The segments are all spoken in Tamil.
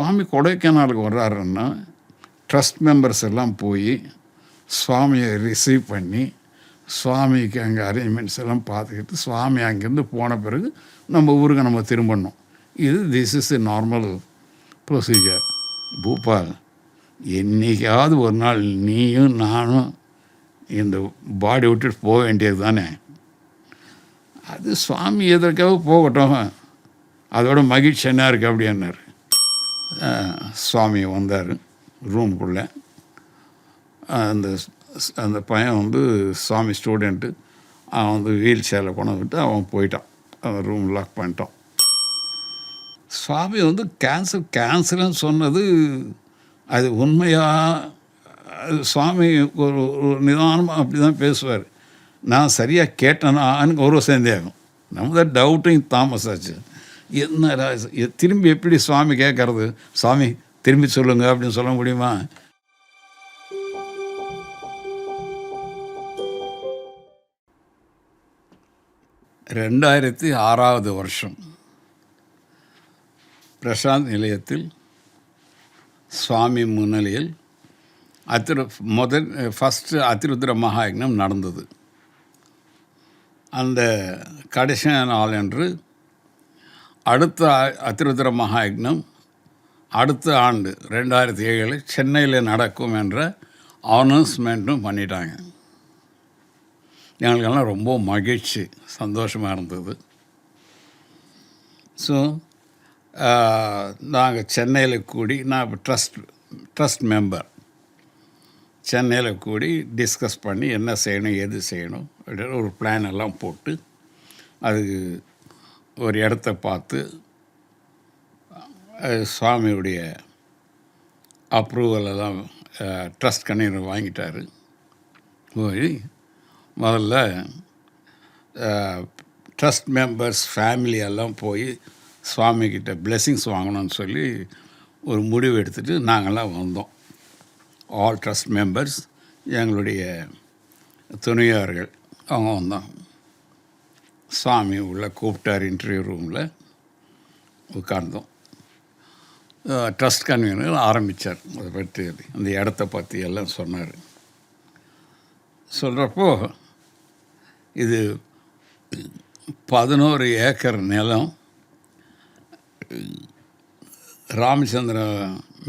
சுவாமி கொடைக்கானலுக்கு வர்றாருன்னா ட்ரஸ்ட் மெம்பர்ஸ் எல்லாம் போய் சுவாமியை ரிசீவ் பண்ணி சுவாமிக்கு அங்கே அரேஞ்ச்மெண்ட்ஸ் எல்லாம் பார்த்துக்கிட்டு சுவாமி அங்கேருந்து போன பிறகு நம்ம ஊருக்கு நம்ம திரும்பணும். This is a normal procedure. Bhupal, என்றைக்காவது ஒரு நாள் நீயும் நானும் இந்த பாடி விட்டுட்டு போக வேண்டியது தானே. அது சுவாமி எதற்காக போகட்டும், அதோட மகிழ்ச்சி என்ன இருக்குது அப்படின்னாரு. சுவாமி வந்தார் ரூமுக்குள்ளே. அந்த பையன் சுவாமி ஸ்டூடெண்ட்டு. அவன் வீல் சேரில் கொண்டு விட்டு அவன் போயிட்டான். அவன் ரூம் லாக் பண்ணிட்டான். சுவாமி கேன்சல்னு சொன்னது அது உண்மையாக? சுவாமி ஒரு நிதானமாக அப்படி தான் பேசுவார். நான் சரியாக கேட்டேனான்னு ஒரு சந்தேகம். நம்ம தான் டவுட்டிங் தாமஸ் ஆச்சு. என்ன திரும்பி எப்படி சுவாமி கேட்கறது? சுவாமி திரும்பி சொல்லுங்க அப்படின்னு சொல்ல முடியுமா? (2006) வருஷம் பிரசாந்த் நிலையத்தில் சுவாமி முன்னிலையில் ஃபஸ்ட்டு அதிருத்ர மகாயக்னம் நடந்தது. அந்த கடைசி நாள் என்று அடுத்த அதிருத்ர மகாயக்னம் அடுத்த ஆண்டு 2007 சென்னையில் நடக்கும் என்ற அனௌன்ஸ்மெண்ட்டும் பண்ணிட்டாங்க. எங்களுக்கெல்லாம் ரொம்ப மகிழ்ச்சி, சந்தோஷமாக இருந்தது. ஸோ நாங்கள் சென்னையில் கூடி, நான் இப்போ ட்ரஸ்ட் மெம்பர், சென்னையில் கூடி டிஸ்கஸ் பண்ணி என்ன செய்யணும் எது செய்யணும் அப்படின்னு ஒரு பிளான் எல்லாம் போட்டு அதுக்கு ஒரு இடத்த பார்த்து சுவாமியுடைய அப்ரூவல் எல்லாம் ட்ரஸ்ட் கன்வீனர் வாங்கிட்டார். போய் முதல்ல ட்ரஸ்ட் மெம்பர்ஸ் ஃபேமிலியெல்லாம் போய் சுவாமிக்கிட்ட பிளெஸ்ஸிங்ஸ் வாங்கணும்னு சொல்லி ஒரு முடிவு எடுத்துகிட்டு நாங்கள்லாம் வந்தோம். ஆல் ட்ரஸ்ட் மெம்பர்ஸ், எங்களுடைய துணையார்கள் அவங்க வந்தோம். சுவாமி உள்ளே கூப்பிட்டார். இன்டர்வியூ ரூமில் உட்கார்ந்தோம். ட்ரஸ்ட் கன்வீனர் ஆரம்பித்தார். அதை பற்றி அந்த இடத்த பற்றி எல்லாம் சொன்னார். சொல்கிறப்போ இது 11 ஏக்கர் நிலம் ராமச்சந்திர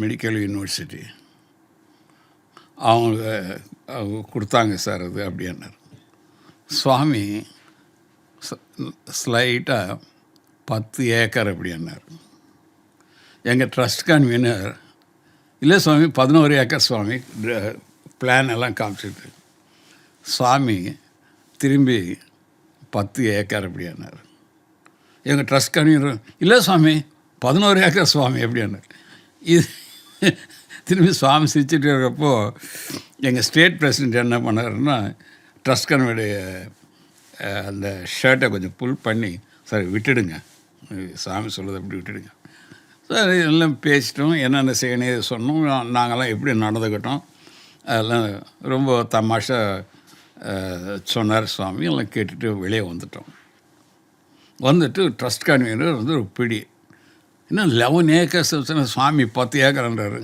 மெடிக்கல் யூனிவர்சிட்டி அவங்க கொடுத்தாங்க சார் அது அப்படின்னார். சுவாமி ஸ்லைட்டாக 10 ஏக்கர் அப்படின்னார். எங்கள் ட்ரஸ்ட் கன்வீனர், இல்லை சுவாமி 11 ஏக்கர் சுவாமி, பிளான் எல்லாம் காமிச்சிட்டு. சுவாமி திரும்பி 10 ஏக்கர் அப்படின்னார். எங்கள் ட்ரஸ்ட் கன்வீனர், இல்லை சுவாமி 11 ஏக்கர் சுவாமி அப்படின்னார். இது திரும்பி சுவாமி சிரிச்சுட்டு இருக்கப்போ எங்கள் ஸ்டேட் பிரசிடெண்ட் என்ன பண்ணாருன்னா, ட்ரஸ்ட் கன்வீனுடைய அந்த ஷர்ட்டை கொஞ்சம் புல் பண்ணி, சார் விட்டுடுங்க, சாமி சொல்லுறது அப்படி விட்டுடுங்க சார். எல்லாம் பேசிட்டோம், என்னென்ன செய்யணும் சொன்னோம். நாங்கள்லாம் எப்படி நடந்துக்கிட்டோம் அதெல்லாம் ரொம்ப தமாஷா சொன்னார் சுவாமி. எல்லாம் கேட்டுட்டு வெளியே வந்துட்டோம். வந்துட்டு ட்ரஸ்ட் கன்வீனர் ஒரு பிடி, இன்னும் 11 ஏக்கர்ஸ் சுவாமி 10 ஏக்கர்ன்றாரு.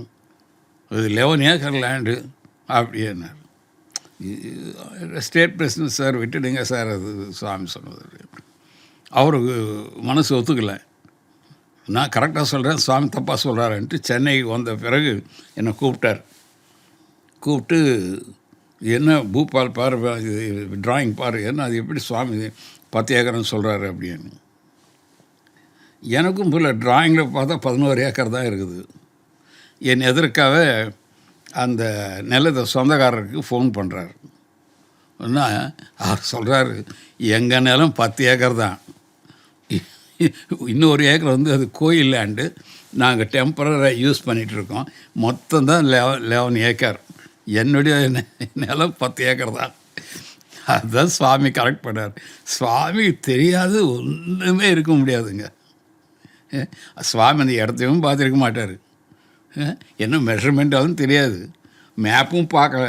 இது 11 ஏக்கர் லேண்டு அப்படின்னார். ஸ்டேட் பிரசிடென்ட், சார் விட்டுடுங்க சார் அது சுவாமி சொன்னது. அவருக்கு மனசு ஒத்துக்கலை. நான் கரெக்டாக சொல்கிறேன், சுவாமி தப்பாக சொல்கிறாருன்ட்டு சென்னைக்கு வந்த பிறகு என்னை கூப்பிட்டார். கூப்பிட்டு, என்ன பூபால் பாரு, ட்ராயிங் பாரு, என்ன அது எப்படி சுவாமி 10 ஏக்கர்னு சொல்கிறாரு அப்படின்னு. எனக்கும் போல ட்ராயிங்கில் பார்த்தா 11 ஏக்கர் தான் இருக்குது. என் எதற்காக அந்த நிலத்தை சொந்தக்காரருக்கு ஃபோன் பண்ணுறாரு. ஆனால் அவர் சொல்கிறாரு, எங்கள் நிலம் 10 ஏக்கர் தான், இன்னொரு ஏக்கர் அது கோயில் லேண்டு, நாங்கள் டெம்பரராக யூஸ் பண்ணிகிட்ருக்கோம், மொத்தம் தான் 11 ஏக்கர், என்னுடைய நிலம் 10 ஏக்கர் தான். அதுதான் சுவாமி கரெக்ட் பண்ணார். சுவாமி தெரியாது ஒன்றுமே இருக்க முடியாதுங்க. சுவாமி அந்த இடத்தையும் பார்த்துருக்க மாட்டார். என்ன மெஷர்மெண்ட்டாலும் தெரியாது, மேப்பும் பார்க்கல.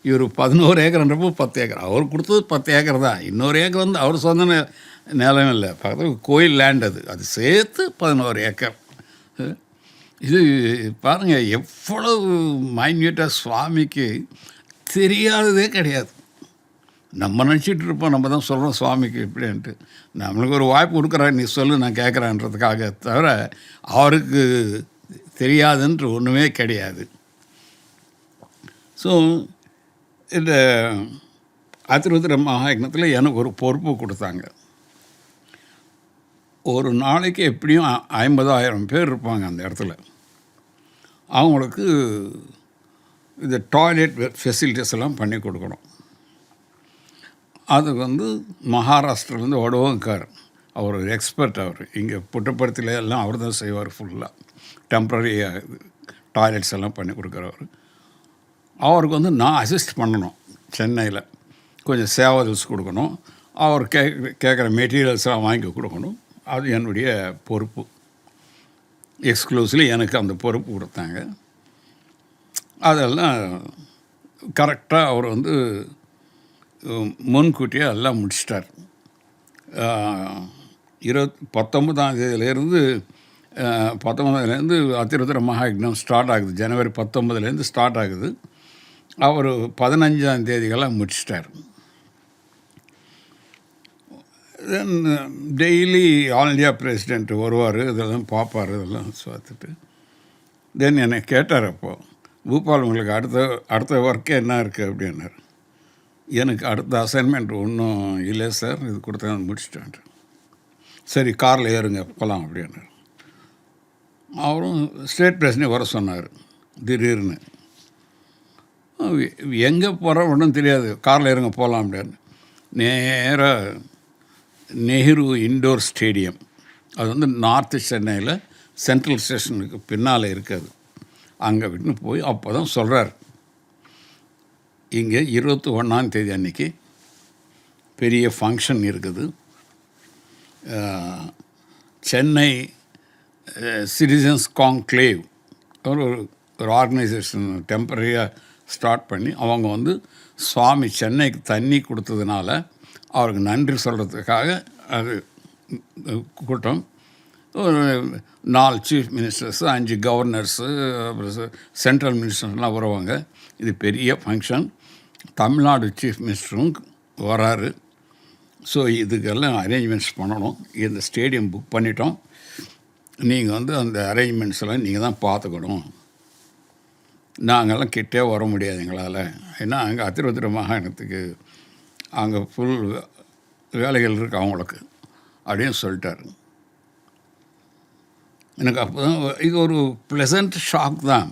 இவர் 11 ஏக்கர்ன்றப்போ 10 ஏக்கர், அவர் கொடுத்தது 10 ஏக்கர் தான். இன்னொரு ஏக்கர் அவர் சொந்த நிலம் இல்லை, பக்கத்தில் கோயில் லேண்ட், அது சேர்த்து 11 ஏக்கர். இது பாருங்கள், எவ்வளவு மைன்யூட்டாக சுவாமிக்கு தெரியாததே கிடையாது. நம்ம நினச்சிட்டு இருப்போம், நம்ம தான் சொல்கிறோம் சுவாமிக்கு இப்படின்ட்டு. நம்மளுக்கு ஒரு வாய்ப்பு கொடுக்குறாரு, நீ சொல்லு நான் கேட்குறேன்றதுக்காக தவிர அவருக்கு தெரியாதுன்ற ஒன்றுமே கிடையாது. ஸோ இந்த அதிருத்ர மகாயக்னத்தில் எனக்கு ஒரு பொறுப்பு கொடுத்தாங்க. ஒரு நாளைக்கு எப்படியும் 50,000 பேர் இருப்பாங்க அந்த இடத்துல. அவங்களுக்கு இந்த டாய்லெட் ஃபெசிலிட்டிஸ் எல்லாம் பண்ணி கொடுக்கணும். அது மகாராஷ்டிராலேருந்து வடவங்கார், அவர் ஒரு எக்ஸ்பர்ட். அவர் இங்கே புட்டப்பருத்தில எல்லாம் அவர் தான் செய்வார். ஃபுல்லாக டெம்ப்ரரி டாய்லெட்ஸ் எல்லாம் பண்ணி கொடுக்குறவர். அவருக்கு நான் அசிஸ்ட் பண்ணணும். சென்னையில் கொஞ்சம் சேவல்ஸ் கொடுக்கணும், அவர் கேட்குற மெட்டீரியல்ஸ்லாம் வாங்கி கொடுக்கணும். அது என்னுடைய பொறுப்பு. எக்ஸ்க்ளூசிவ்லி எனக்கு அந்த பொறுப்பு கொடுத்தாங்க. அதெல்லாம் கரெக்டாக அவர் முன்கூட்டியே எல்லாம் முடிச்சிட்டார். 19ஆம் தேதியிலேருந்து அதிருத்ர மகாயக்னம் ஸ்டார்ட் ஆகுது. ஜனவரி 19 ஸ்டார்ட் ஆகுது. அவர் 15ஆம் தேதிகளாக முடிச்சிட்டார். Then daily all India president வருவார், இதெல்லாம் பார்ப்பார், இதெல்லாம் பார்த்துட்டு தென் என்னை கேட்டார். அப்போது பூபால், உங்களுக்கு அடுத்த ஒர்க்கு என்ன இருக்குது அப்படின்னார். எனக்கு அடுத்த அசைன்மெண்ட் ஒன்றும் இல்லை சார், இது கொடுத்தா முடிச்சிட்டேன். சரி, காரில் ஏறுங்க போகலாம் அப்படின்னார். அவரும் ஸ்டேட் பிரசிடெண்ட் வர சொன்னார் திடீர்னு. எங்கே போகிறோம் ஒன்றும் தெரியாது, காரில் ஏறுங்க போகலாம் அப்படின்னு. நேராக நெஹ்ரு இண்டோர் ஸ்டேடியம், அது நார்த்து சென்னையில் சென்ட்ரல் ஸ்டேஷனுக்கு பின்னால் இருக்காது, அங்கே விட்டு போய் அப்போ தான் சொல்கிறார், இங்கே 21ஆம் தேதி அன்றைக்கி பெரிய ஃபங்க்ஷன் இருக்குது. சென்னை சிட்டிசன்ஸ் கான்க்ளேவ் ஒரு ஆர்கனைசேஷன் டெம்பரரியாக ஸ்டார்ட் பண்ணி அவங்க சுவாமி சென்னைக்கு தண்ணி கொடுத்ததுனால அவருக்கு நன்றி சொல்கிறதுக்காக அது கூட்டம். ஒரு 4 சீஃப் மினிஸ்டர்ஸு, 5 கவர்னர்ஸு, அப்புறம் சென்ட்ரல் மினிஸ்டர்ஸ்லாம் வருவாங்க. இது பெரிய ஃபங்க்ஷன். தமிழ்நாடு சீஃப் மினிஸ்டரும் வராரு. ஸோ இதுக்கெல்லாம் அரேஞ்ச்மெண்ட்ஸ் பண்ணணும். இந்த ஸ்டேடியம் புக் பண்ணிட்டோம், நீங்கள் அந்த அரேஞ்ச்மெண்ட்ஸ் எல்லாம் நீங்கள் தான் பார்த்துக்கணும். நாங்கள்லாம் கிட்டே வர முடியாது எங்களால், ஏன்னா அங்கே அதிருத்ர மகாயக்னத்துக்கு அங்கே ஃபுல் வேலைகள் இருக்குது அவங்களுக்கு அப்படின்னு சொல்லிட்டார். எனக்கு அப்போ தான் இது ஒரு ப்ளசண்ட் ஷாக் தான்.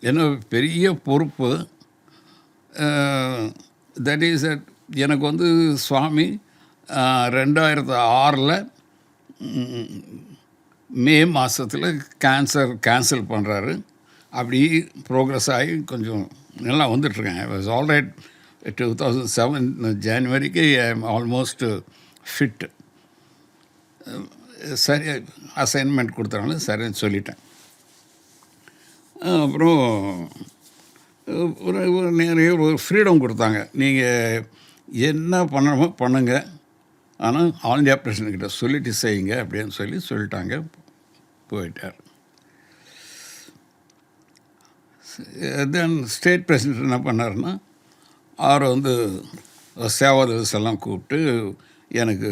ஏன்னா பெரிய பொறுப்பு. தட் இஸ் எனக்கு சுவாமி 2006 மே மாதத்தில் கேன்சல் பண்ணுறாரு. அப்படி ப்ரோக்ரஸ் ஆகி கொஞ்சம் நல்லா வந்துட்டுருக்கேன். I was all right. 2007 ஜனவரிக்கு ஐ எம் ஆல்மோஸ்ட் ஃபிட். சரி, அசைன்மெண்ட் கொடுத்தனால சரின்னு சொல்லிட்டேன். அப்புறம் ஒரு ஃப்ரீடம் கொடுத்தாங்க, நீங்கள் என்ன பண்ணணுமோ பண்ணுங்கள், ஆனால் ஆல் இண்டியா பிரசிடென்ட்கிட்ட சொல்லிட்டு செய்யுங்க அப்படின்னு சொல்லிட்டாங்க. போயிட்டார். தென் ஸ்டேட் பிரசிடென்ட் என்ன பண்ணாருன்னா, அவர் சேவாதல்ஸ் எல்லாம் கூப்பிட்டு எனக்கு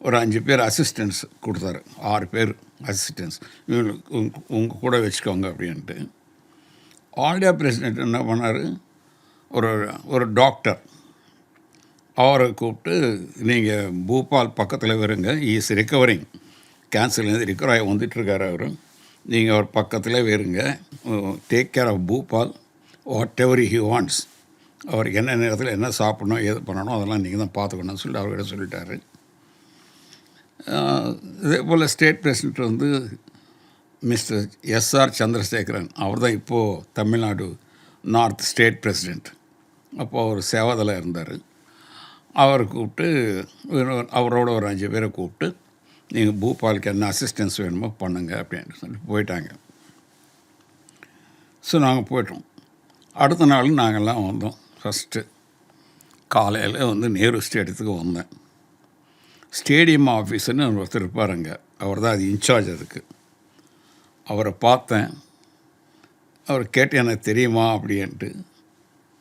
ஒரு 5 பேர் அசிஸ்டன்ஸ் கொடுத்தாரு. 6 பேர் அசிஸ்டன்ஸ், இவங்களுக்கு உங்கள் கூட வச்சுக்கோங்க அப்படின்ட்டு. ஆல் இண்டியா பிரசிடென்ட் என்ன பண்ணார், ஒரு டாக்டர் அவரை கூப்பிட்டு, நீங்கள் பூபால் பக்கத்தில் வருங்க, இஸ் ரிக்கவரிங், கேன்சர்லேருந்து ரிக்கவர் ஆகி வந்துட்டுருக்கார் அவர், நீங்கள் அவர் பக்கத்தில் வருங்க, take care of Bhupal, whatever he wants, அவருக்கு என்ன நேரத்தில் என்ன சாப்பிடணும் எது பண்ணணும் அதெல்லாம் நீங்கள் தான் பார்த்துக்கணும்னு சொல்லி அவர்கிட்ட சொல்லிட்டாரு. இதே போல் state president mister S R Chandrasekaran, அவர் தான் இப்போது தமிழ்நாடு நார்த் ஸ்டேட் பிரசிடெண்ட். அப்போது அவர் சேவாதலில் இருந்தார். அவரை கூப்பிட்டு, அவரோட ஒரு 5 பேரை கூப்பிட்டு, நீங்கள் பூபாலுக்கு என்ன அசிஸ்டன்ஸ் வேணுமோ பண்ணுங்க அப்படின்னு சொல்லி போயிட்டாங்க. ஸோ நாங்கள் போய்ட்டோம். அடுத்த நாள் நாங்கள்லாம் வந்தோம். ஃபஸ்ட்டு காலையில் நேரு ஸ்டேடியத்துக்கு வந்தேன். ஸ்டேடியம் ஆஃபீஸர்னு ஒருத்தர் இருப்பார் அங்கே, அவர் தான் அது இன்சார்ஜ். அதுக்கு அவரை பார்த்தேன். அவர் கேட்டு எனக்கு தெரியுமா அப்படின்ட்டு.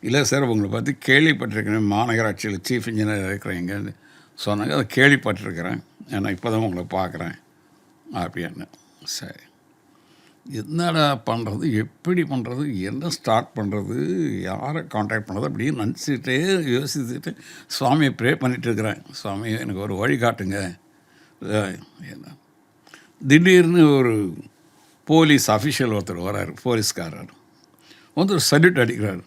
இல்லை சார், உங்களை பற்றி கேள்விப்பட்டிருக்கிறேன், மாநகராட்சியில் சீஃப் இன்ஜினியர் இருக்கிறீங்கன்னு சொன்னாங்க. அதை கேள்விப்பட்டிருக்கிறேன், நான் இப்போ தான் உங்களை பார்க்குறேன் அப்படின்னு. சரி, என்னடா பண்ணுறது, எப்படி பண்ணுறது, என்ன ஸ்டார்ட் பண்ணுறது, யாரை காண்டாக்ட் பண்ணுறது அப்படின்னு நினச்சிட்டே யோசிச்சுட்டு சுவாமியை ப்ரே பண்ணிகிட்ருக்கிறேன். சுவாமி எனக்கு ஒரு வழி காட்டுங்க. என்ன திடீர்னு ஒரு போலீஸ் அஃபிஷியல் ஒருத்தர் வராரு, போலீஸ்காரர் வந்து ஒரு சல்யூட் அடிக்கிறார்.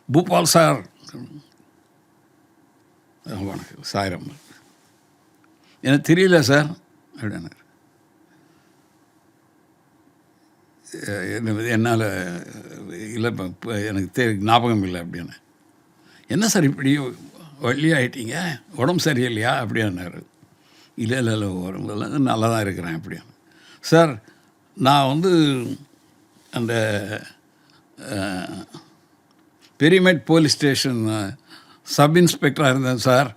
பூபால் சார். வணக்கம் சாயிரம். எனக்கு தெரியல சார் அப்படின்னாரு. என்னால் இல்லை, இப்போ எனக்கு ஞாபகம் இல்லை அப்படின்னு. என்ன சார் இப்படி வள்ளியாகிட்டீங்க, உடம்பு சரியில்லையா அப்படின்னாரு. இல்லை இல்லை இல்லை, உடம்புலாம் நல்லா தான் இருக்கிறேன் அப்படின்னு. சார், நான் வந்து அந்த பெரியமேட் போலீஸ் ஸ்டேஷன் சப் இன்ஸ்பெக்டராக இருந்தேன் சார்.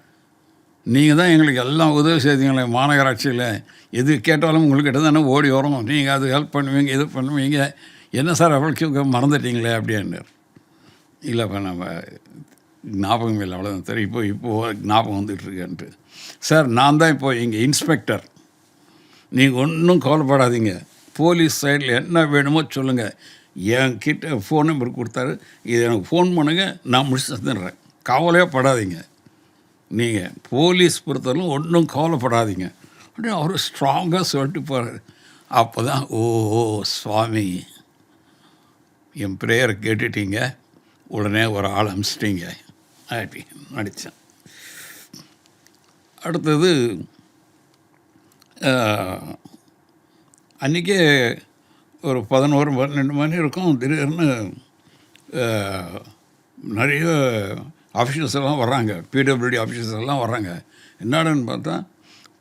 நீங்கள் தான் எங்களுக்கு எல்லாம் உதவி செய்தீங்களே, மாநகராட்சியில் எது கேட்டாலும் உங்கள்கிட்ட தானே ஓடி வரும், நீங்கள் அது ஹெல்ப் பண்ணுவீங்க, இது பண்ணுவீங்க, என்ன சார் அவ்வளோக்கு மறந்துட்டீங்களே அப்படின்னார். இல்லைப்பா, நம்ம ஞாபகம் இல்லை, அவ்வளோதான் தெரியும், இப்போது ஞாபகம் வந்துட்டுருக்கேன்ட்டு. சார், நான் தான் இப்போது இங்கே இன்ஸ்பெக்டர், நீங்கள் ஒன்றும் கவலைப்படாதீங்க, போலீஸ் சைடில் என்ன வேணுமோ சொல்லுங்கள், என்கிட்ட ஃபோன் நம்பர் கொடுத்தாரு, இது எனக்கு ஃபோன் பண்ணுங்கள், நான் முடிச்சு தந்துடுறேன், கவலையே படாதீங்க, நீங்கள் போலீஸ் பொறுத்தவரைக்கும் ஒன்றும் கவலைப்படாதீங்க அப்படின்னு அவர் ஸ்ட்ராங்காக சொல்லிட்டு போகிறார். அப்போ தான் ஓ சுவாமி, என் ப்ரேயரை கேட்டுட்டீங்க, உடனே ஒரு ஆள் அனுப்பிச்சிட்டிங்க அப்படி நடித்தேன். அடுத்தது அன்றைக்கே ஒரு 11-12 மணி இருக்கும். திடீர்னு நிறைய ஆஃபீஸர்ஸ் எல்லாம் வர்றாங்க, பிடபிள்யூடி ஆஃபீஸர்ஸ் எல்லாம் வர்றாங்க. என்னடான்னு பார்த்தா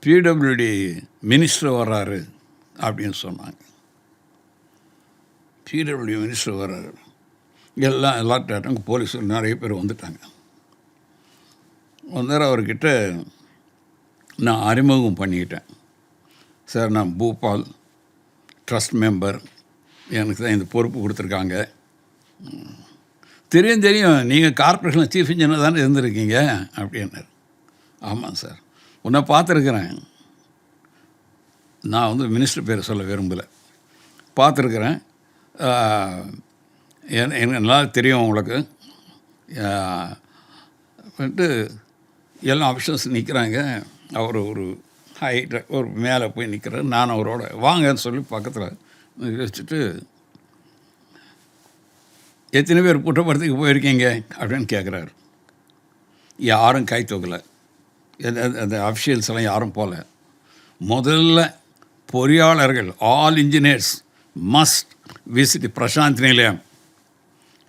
பிடபிள்யூடி மினிஸ்டர் வர்றாரு அப்படின்னு சொன்னாங்க. பிடபிள்யூடி மினிஸ்டர் வர்றாரு. எல்லார்ட்டாட்டும் போலீஸ் நிறைய பேர் வந்துட்டாங்க. வந்தார். அவர்கிட்ட நான் அறிமுகம் பண்ணிக்கிட்டேன். சார், நான் பூபால் ட்ரஸ்ட் மெம்பர், எனக்கு தான் இந்த பொறுப்பு கொடுத்துருக்காங்க. தெரியும், நீங்கள் கார்ப்பரேஷனில் சீஃப் இன்ஜினியர் தானே இருந்திருக்கீங்க அப்படின்னாரு. ஆமாம் சார், உன்னை பார்த்துருக்குறேன், நான் வந்து மினிஸ்டர் பேரை சொல்ல விரும்பலை, பார்த்துருக்குறேன், எனக்கு நல்லா தெரியும் உங்களுக்கு வந்துட்டு. எல்லாம் ஆஃபீஸர்ஸ் நிற்கிறாங்க. அவர் ஒரு ஹைட்டு ஒரு மேலே போய் நிற்கிறார். நான் அவரோட வாங்கன்னு சொல்லி பக்கத்தில் வச்சுட்டு, எத்தனை பேர் குற்றப்படுத்திக்கு போயிருக்கீங்க அப்படின்னு கேட்குறாரு. யாரும் கை தூக்கலை, அந்த அஃபிஷியல்ஸ் எல்லாம் யாரும் போகல. முதல்ல பொறியாளர்கள், all engineers must visit Prasanth Nilayam,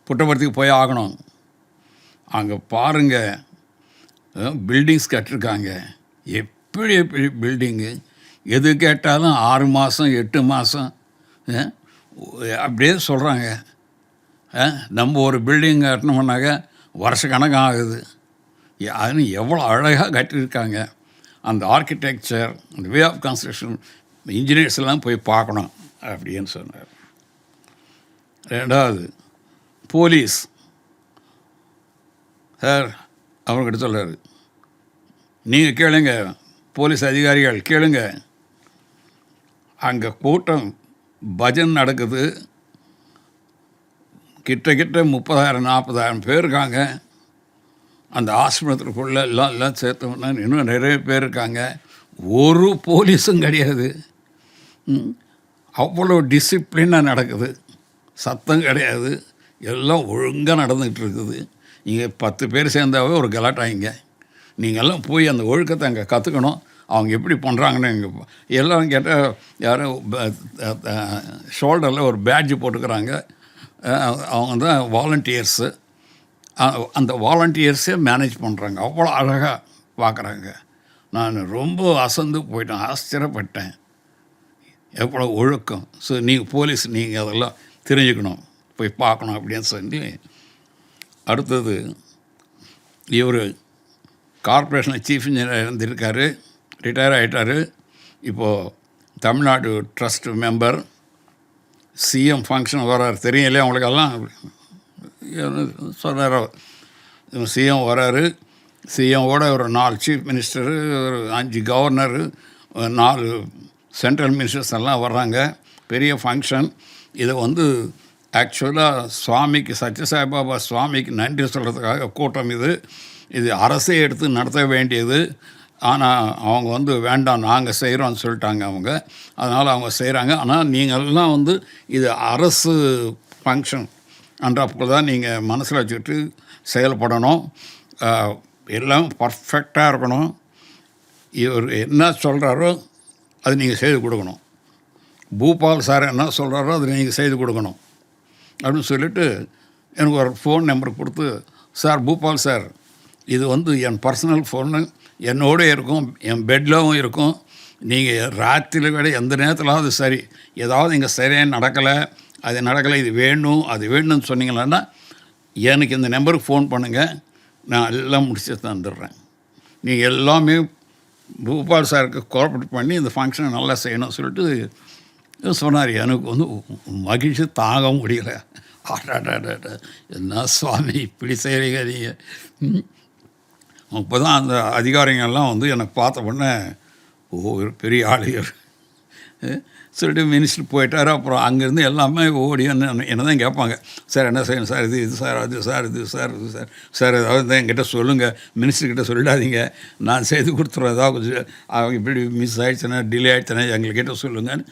புட்டபர்த்திக்கு போய் ஆகணும். அங்கே பாருங்கள், பில்டிங்ஸ் கட்டிருக்காங்க, எப்படி எப்படி பில்டிங்கு, எது கேட்டாலும் 6 மாதம் 8 மாதம் அப்படியே சொல்கிறாங்க. நம்ம ஒரு பில்டிங் கட்டணும்னாக்க வருஷக்கணக்காக ஆகுது. அது எவ்வளோ அழகாக கட்டியிருக்காங்க. அந்த ஆர்கிடெக்சர், அந்த வே ஆஃப் கன்ஸ்ட்ரக்ஷன், இன்ஜினியர்ஸ் எல்லாம் போய் பார்க்கணும் அப்படின்னு சொன்னார். ரெண்டாவது போலீஸ் சார், அவர்கிட்ட சொல்கிறார், நீங்கள் கேளுங்க, போலீஸ் அதிகாரிகள் கேளுங்க, அங்கே கூட்டம் பஜன் நடக்குது, கிட்ட 30,000-40,000 பேர் இருக்காங்க. அந்த ஆசிரமத்திற்குள்ளே எல்லாம் சேர்த்தோம்னா இன்னும் நிறைய பேர் இருக்காங்க. ஒரு போலீஸும் கிடையாது. அவ்வளோ டிசிப்ளினாக நடக்குது, சத்தம் கிடையாது, எல்லாம் ஒழுங்காக நடந்துகிட்டு இருக்குது. இங்கே 10 பேர் சேர்ந்தாவே ஒரு கலாட்டாயிங்க. நீங்கள்லாம் போய் அந்த ஒழுக்கத்தை அங்கே கற்றுக்கணும். அவங்க எப்படி பண்ணுறாங்கன்னு இங்கே எல்லோரும் கேட்டால் யாரும் ஷோல்டரில் ஒரு பேட்ஜ் போட்டுக்கிறாங்க. அவங்க தான் வாலண்டியர்ஸு. அந்த வாலண்டியர்ஸே மேனேஜ் பண்ணுறாங்க. அவ்வளோ அழகாக பார்க்குறாங்க. நான் ரொம்ப அசந்து போயிட்டேன், ஆச்சரியப்பட்டேன். எவ்வளோ ஒழுக்கம். ஸோ நீங்கள் போலீஸ், நீங்கள் அதெல்லாம் தெரிஞ்சுக்கணும், போய் பார்க்கணும் அப்படின்னு சொல்லி. அடுத்தது இவர் கார்ப்பரேஷனில் சீஃப் இன்ஜினியர் இருந்திருக்காரு, ரிட்டையர் ஆகிட்டார். இப்போது Tamil Nadu trust member. CM function வர்றாரு, தெரியும் இல்லையா அவங்களுக்கெல்லாம் சொல்கிறார். சிஎம் வராரு, சிஎம்மோட ஒரு 4 சீஃப் மினிஸ்டரு, ஒரு 5 கவர்னரு, 4 சென்ட்ரல் மினிஸ்டர்ஸ் எல்லாம் வர்றாங்க. பெரிய ஃபங்க்ஷன். இதை வந்து ஆக்சுவலாக சுவாமிக்கு, சத்யசாய்பாபா சுவாமிக்கு நன்றி சொல்கிறதுக்காக கூட்டம் இது அரசே எடுத்து நடத்த வேண்டியது. ஆனால் அவங்க வந்து வேண்டாம், நாங்கள் செய்கிறோன்னு சொல்லிட்டாங்க அவங்க. அதனால் அவங்க செய்கிறாங்க. ஆனால் நீங்கள்லாம் வந்து இது அரசு ஃபங்க்ஷன் அன்றப்போ தான் நீங்கள் மனசில் வச்சுக்கிட்டு செயல்படணும். எல்லாம் பர்ஃபெக்டாக இருக்கணும். இவர் என்ன சொல்கிறாரோ அது நீங்கள் செய்து கொடுக்கணும். பூபால் சார் என்ன சொல்கிறாரோ அது நீங்கள் செய்து கொடுக்கணும் அப்படின்னு சொல்லிவிட்டு எனக்கு ஒரு ஃபோன் நம்பர் கொடுத்து, சார் பூபால் சார், இது வந்து என் பர்சனல் ஃபோனு, என்னோடய இருக்கும், என் பெட்லவும் இருக்கும். நீங்கள் ராத்திரி விட எந்த நேரத்திலாவது சரி, ஏதாவது இங்கே சரியாக நடக்கலை, அது நடக்கலை, இது வேணும் அது வேணும்னு சொன்னீங்களன்னா எனக்கு இந்த நம்பருக்கு ஃபோன் பண்ணுங்கள், நான் எல்லாம் முடிச்சு தந்துடுறேன். நீங்கள் எல்லாமே பூபால் சாருக்கு கோஆப்ரேட் பண்ணி இந்த ஃபங்க்ஷனை நல்லா செய்யணும்னு சொல்லிட்டு சொன்னார். எனக்கு வந்து மகிழ்ச்சி தாங்க முடியல. ஆடாடாடா, என்ன சுவாமி இப்படி செய்கிறீங்க நீங்கள். அப்போ தான் அந்த அதிகாரிகள்லாம் வந்து எனக்கு பார்த்த உடனே, ஒரு பெரிய ஆளுகர் சொல்லிட்டு மினிஸ்டர் போயிட்டார். அப்புறம் அங்கேருந்து எல்லாமே ஓடி என்ன தான் கேட்பாங்க, சார் என்ன செய்யணும் சார், இது சார், அது சார், இது சார், இது சார், சார் ஏதாவது தான் என்கிட்ட சொல்லுங்கள், மினிஸ்டர்கிட்ட சொல்லிடாதீங்க, நான் செய்து கொடுத்துருவேன், ஏதாவது அவங்க இப்படி மிஸ் ஆகிடுச்சுன்னா, டிலே ஆகிடுச்சுன்னா எங்கள்கிட்ட சொல்லுங்கன்னு